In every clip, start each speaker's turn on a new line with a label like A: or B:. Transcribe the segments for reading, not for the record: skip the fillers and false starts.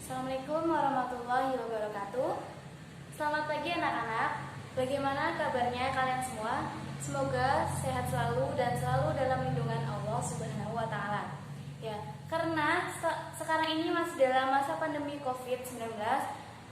A: Assalamualaikum warahmatullahi wabarakatuh. Selamat pagi anak-anak. Bagaimana kabarnya kalian semua? Semoga sehat selalu dan selalu dalam lindungan Allah Subhanahu wa taala. Ya, karena sekarang ini masih dalam masa pandemi Covid-19,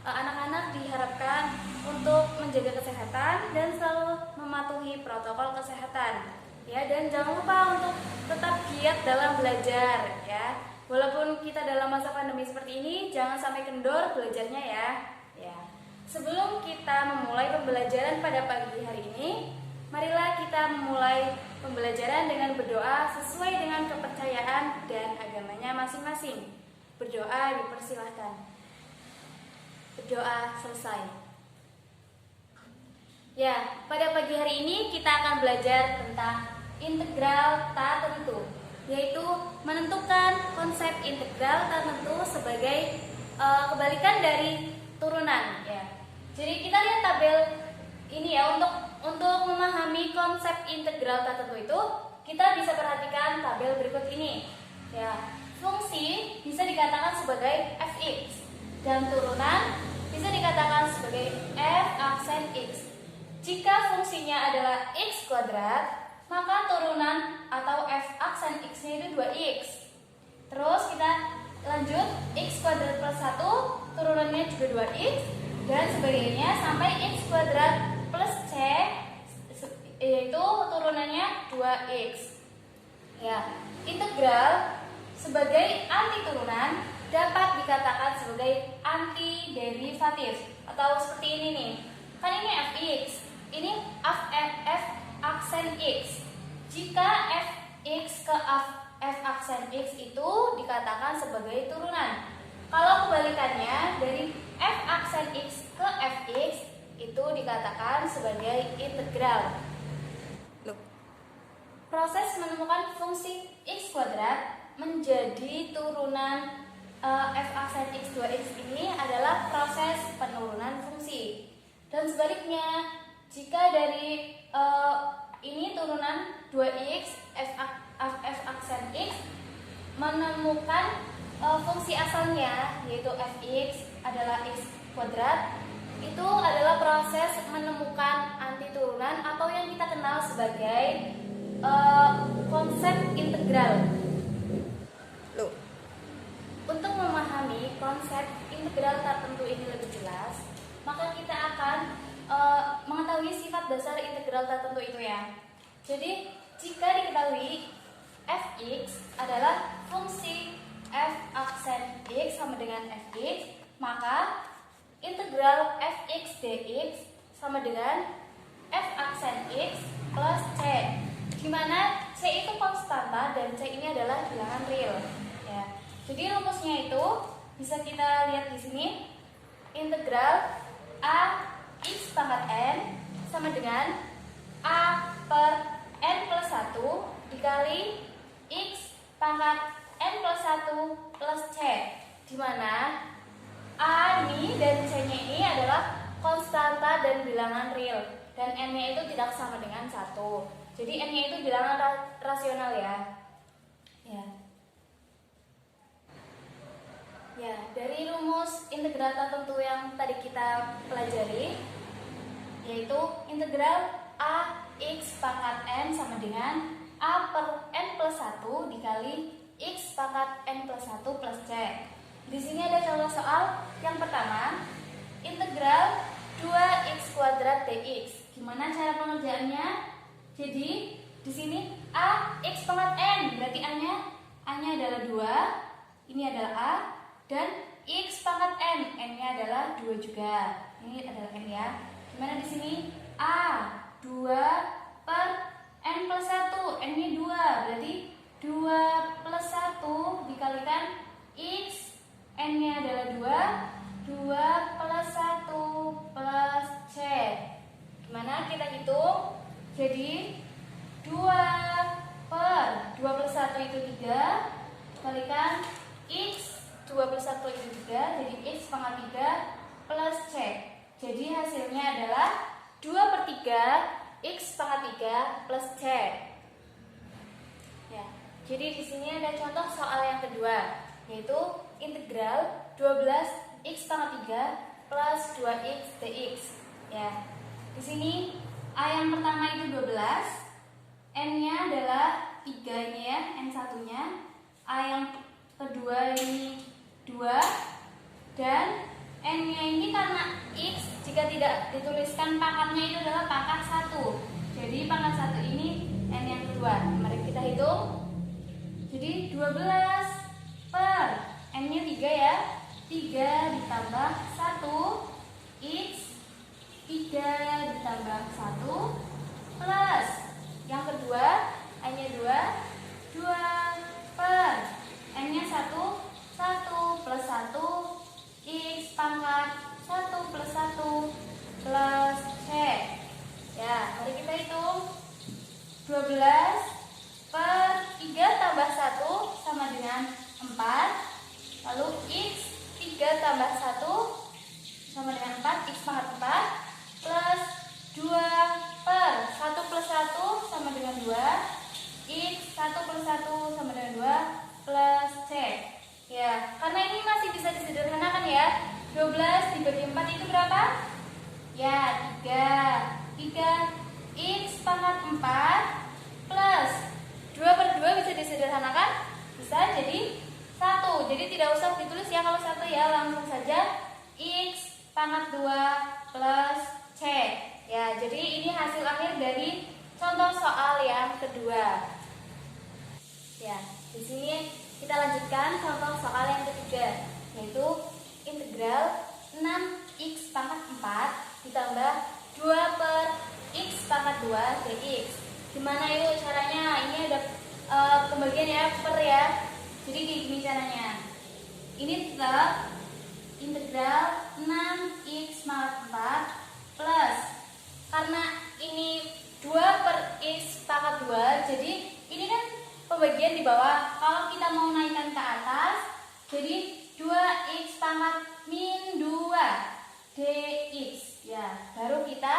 A: anak-anak diharapkan untuk menjaga kesehatan dan selalu mematuhi protokol kesehatan. Ya, dan jangan lupa untuk tetap giat dalam belajar, ya. Walaupun kita dalam masa pandemi seperti ini, jangan sampai kendor belajarnya ya. Ya. Sebelum kita memulai pembelajaran pada pagi hari ini, marilah kita memulai pembelajaran dengan berdoa sesuai dengan kepercayaan dan agamanya masing-masing. Berdoa dipersilahkan. Berdoa selesai. Ya, pada pagi hari ini kita akan belajar tentang integral tak tentu, yaitu menentukan konsep integral tak tentu sebagai kebalikan dari turunan. Ya. Jadi kita lihat tabel ini ya, untuk memahami konsep integral tak tentu itu kita bisa perhatikan tabel berikut ini. Ya, fungsi bisa dikatakan sebagai fx dan turunan bisa dikatakan sebagai f aksen x. Jika fungsinya adalah x kuadrat, maka turunan atau f aksen x-nya itu 2x. Terus kita lanjut, x kuadrat plus 1, turunannya juga 2x, dan sebagainya sampai x kuadrat plus c, yaitu turunannya 2x. Ya, integral sebagai anti turunan dapat dikatakan sebagai anti derivatif, atau seperti ini nih. Kan ini fx, ini f aksen x. Jika fx ke f aksen x itu dikatakan sebagai turunan. Kalau kebalikannya dari f aksen x ke fx itu dikatakan sebagai integral. Proses menemukan fungsi x kuadrat menjadi turunan f aksen x 2x ini adalah proses penurunan fungsi. Dan sebaliknya, jika dari ini turunan 2x f aksen x menemukan fungsi asalnya, yaitu fx adalah x kuadrat, itu adalah proses menemukan anti turunan atau yang kita kenal sebagai konsep integral. Untuk memahami konsep integral tak tentu ini lebih jelas, maka kita akan mengetahui sifat dasar integral tak tentu itu ya. Jadi jika diketahui fx adalah fungsi f aksen x sama dengan fx, maka integral fx dx sama dengan f aksen x plus c, di mana c itu konstanta dan c ini adalah bilangan real. Ya. Jadi rumusnya itu bisa kita lihat di sini, integral a x pangkat n sama dengan a per n plus 1 dikali x pangkat n plus 1 plus c, di mana a ini dan c nya ini adalah konstanta dan bilangan real, dan n nya itu tidak sama dengan 1. Jadi n nya itu bilangan rasional ya. Ya, dari rumus integral tak tentu yang tadi kita pelajari, yaitu integral a x pangkat n sama dengan a per n plus 1 dikali x pangkat n plus 1 plus c. Di sini ada contoh soal yang pertama, integral 2x kuadrat dx. Gimana cara pengerjaannya? Jadi di sini a x pangkat n, berarti a-nya adalah 2, ini adalah a, dan x pangkat n-nya adalah 2 juga. Ini adalah n ya. Gimana di sini? A 2 per n plus 1, n-nya 2, berarti 2 plus 1 dikalikan x, n-nya adalah 2 plus 1 plus c. Gimana kita hitung? Jadi 2 per 2 plus 1 itu 3, kalikan x 2 plus 1 itu 3, jadi x pangkat 3 plus c. Jadi hasilnya adalah 2 per 3 x pangkat 3 plus c. Ya, jadi di sini ada contoh soal yang kedua. yaitu integral 12x pangkat 3 plus 2x dx. Ya. Di sini A yang pertama itu 12, N-nya adalah 3 ini ya, N1-nya. A yang kedua ini 2, dan N-nya ini karena X jika tidak dituliskan pangkatnya itu adalah pangkat 1. Jadi pangkat 1 ini N yang kedua. Mari kita hitung. Jadi 12 per N-nya 3 ya, 3 ditambah 1 X, 3 ditambah 1 plus yang kedua N-nya 2, 2 per N-nya 1, 1 plus 1 X pangkat 1 plus 1 plus C. Ya, mari kita hitung. 12 per 3 tambah 1 sama dengan 4. Lalu X 3 tambah 1 sama dengan 4, X pangkat 4 plus 2 per 1 plus 1 sama dengan 2, X 1 plus 1 sama dengan 2 plus C. Ya, karena ini masih bisa disederhanakan ya. 12 dibagi 4 itu berapa? Ya, 3 X pangkat 4 plus 2 per 2 bisa disederhanakan? Bisa, jadi 1. Jadi tidak usah ditulis ya kalau 1 ya, langsung saja X pangkat 2 plus C. Ya, jadi ini hasil akhir dari contoh soal yang kedua. Ya, di sini kita lanjutkan contoh soal yang ketiga, yaitu integral 6x pangkat 4 ditambah 2 per x pangkat 2 dx. Gimana yuk caranya? Ini ada pembagian ya, per ya. Jadi gini caranya. Ini tetap integral 6x pangkat 4 plus, karena ini 2 per x pangkat 2, jadi ini kan pembagian di bawah. Kalau kita mau naikkan ke atas, jadi 2x pangkat min 2 dx. Ya, baru kita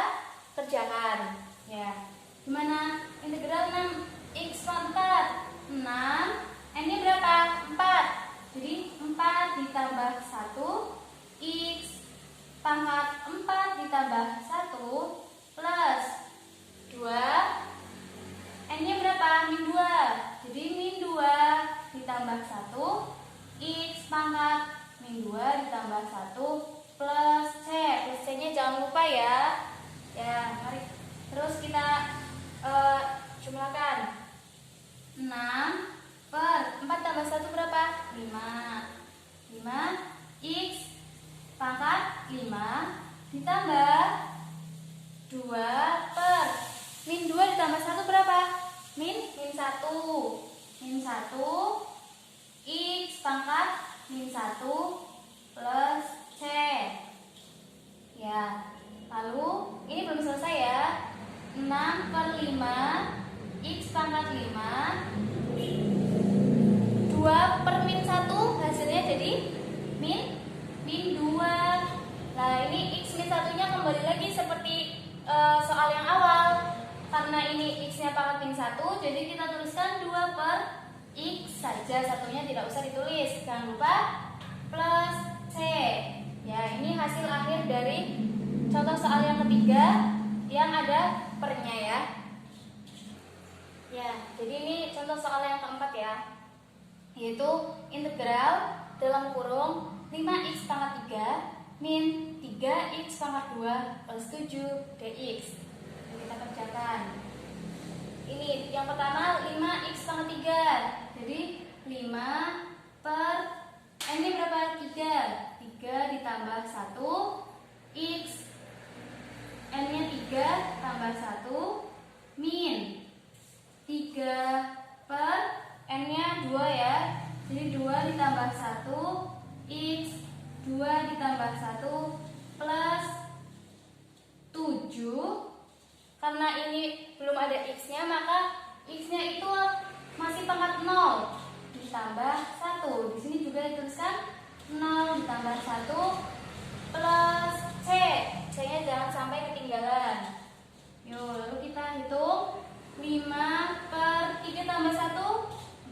A: kerjakan. Ya, gimana? Integral 6x pangkat 6, n-nya berapa? 4. Jadi 4 ditambah 1 x pangkat 4 ditambah 1 plus 2, n-nya berapa? Min 2. Jadi min 2 ditambah 1 x pangkat min 2 ditambah 1 plus C. Plus C-nya jangan lupa ya. Ya, mari terus kita jumlahkan. 6 per 4 tambah 1 berapa? 5 x pangkat 5 ditambah 2 per min 2 ditambah 1 berapa? Min 1 x pangkat min 1 plus C. Ya, lalu ini belum selesai ya. 6 per 5 x pangkat 5, 2 per min 1 hasilnya jadi min 2. Nah, ini x min 1-nya kembali lagi seperti soal yang awal. Karena ini x-nya pangkat min 1, jadi kita tuliskan 2 per x saja, satunya tidak usah ditulis. Jangan lupa plus C. Ya, ini hasil akhir dari contoh soal yang ketiga yang ada pernya ya. Ya, jadi ini contoh soal yang keempat ya, yaitu integral dalam kurung 5x pangkat 3 min 3x pangkat 2 plus 7 dx. Kita kerjakan. Ini yang pertama 5x pangkat 3. Jadi 5 per n-nya berapa? 3 ditambah 1 x, n-nya 3 tambah 1 min 3 per n-nya 2 ya. Jadi 2 ditambah 1 x, 2 ditambah 1 plus 7. Karena ini belum ada x-nya, maka x-nya itu masih pangkat 0 ditambah 1. Di sini juga dituliskan 0 ditambah 1 plus C. C-nya jangan sampai ketinggalan. Yuk, lalu kita hitung. 5 per 3 tambah 1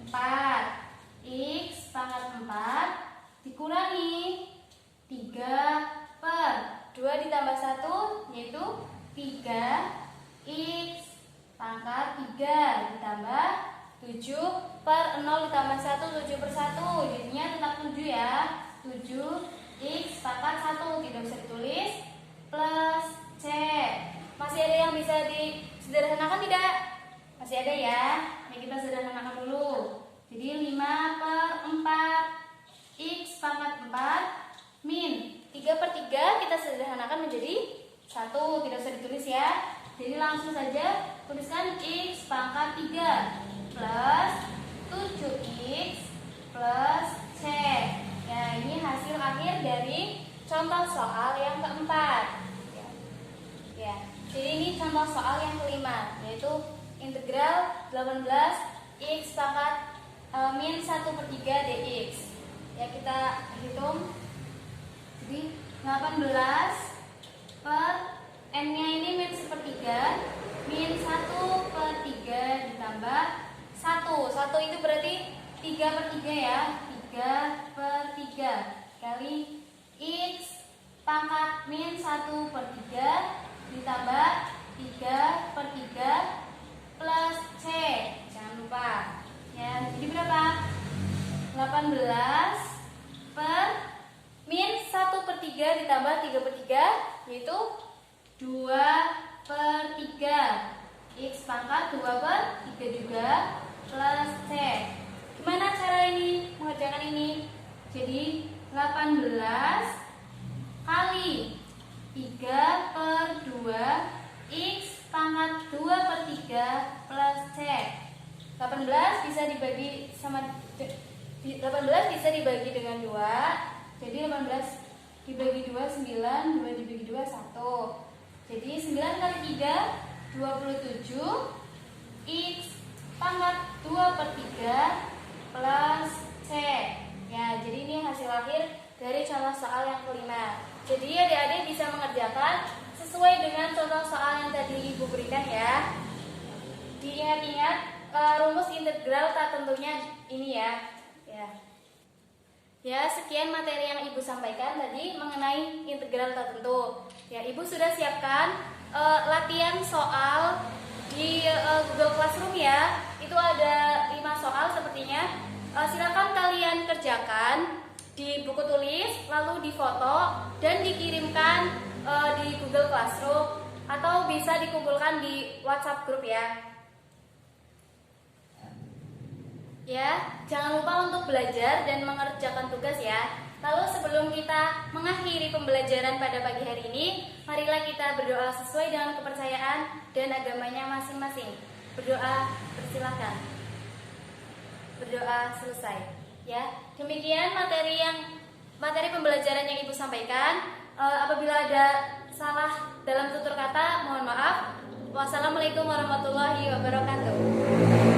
A: 4 x pangkat 4 yaitu 3x pangkat 3 ditambah 7 per 0 ditambah 1, 7 per 1, jadinya tetap 7 ya. 7x pangkat 1 tidak bisa ditulis, plus C. Masih ada yang bisa disederhanakan tidak? Masih ada ya. Ini kita sederhanakan dulu. Jadi 5 per 4 x pangkat 4 min 3 per 3 kita sederhanakan menjadi 1, tidak usah ditulis ya. Jadi langsung saja tuliskan x pangkat 3 plus 7x plus C. Ya, ini hasil akhir dari contoh soal yang keempat. Ya, jadi ini contoh soal yang kelima, yaitu integral 18x pangkat min 1 per 3 dx. Ya, kita hitung. Jadi 18 per n-nya ini min 1/3, min 1 per 3 ditambah 1. 1 itu berarti 3 per 3 ya. 3 per 3 kali x pangkat min 1 per 3 ditambah 3 per 3 plus C. Jangan lupa. Ya, jadi berapa? 18 per min 1 per 3 ditambah 3 per 3, yaitu 2 per 3. X pangkat 2 per 3 juga plus C. Gimana cara ini mengerjakan ini? Jadi 18 kali 3 per 2 x pangkat 2 per 3 plus C. 18 bisa dibagi sama 18 bisa dibagi dengan 2. Jadi 18 dibagi 2 9, 2 dibagi 2 1. Jadi 9 kali 3 27 x pangkat 2 per 3 plus C. Ya, jadi ini hasil akhir dari contoh soal yang kelima. Jadi adik-adik bisa mengerjakan sesuai dengan contoh soal yang tadi Ibu berikan ya. Diingat-ingat rumus integral tak tentunya ini ya. Ya, sekian materi yang Ibu sampaikan tadi mengenai integral tak tentu. Ya, Ibu sudah siapkan latihan soal di Google Classroom ya. Itu ada 5 soal sepertinya. Silakan kalian kerjakan di buku tulis, lalu difoto dan dikirimkan di Google Classroom atau bisa dikumpulkan di WhatsApp grup ya. Ya, jangan lupa untuk belajar dan mengerjakan tugas ya. Lalu sebelum kita mengakhiri pembelajaran pada pagi hari ini, marilah kita berdoa sesuai dengan kepercayaan dan agamanya masing-masing. Berdoa, persilakan. Berdoa selesai. Ya, demikian materi pembelajaran yang Ibu sampaikan. Apabila ada salah dalam tutur kata, mohon maaf. Wassalamualaikum warahmatullahi wabarakatuh.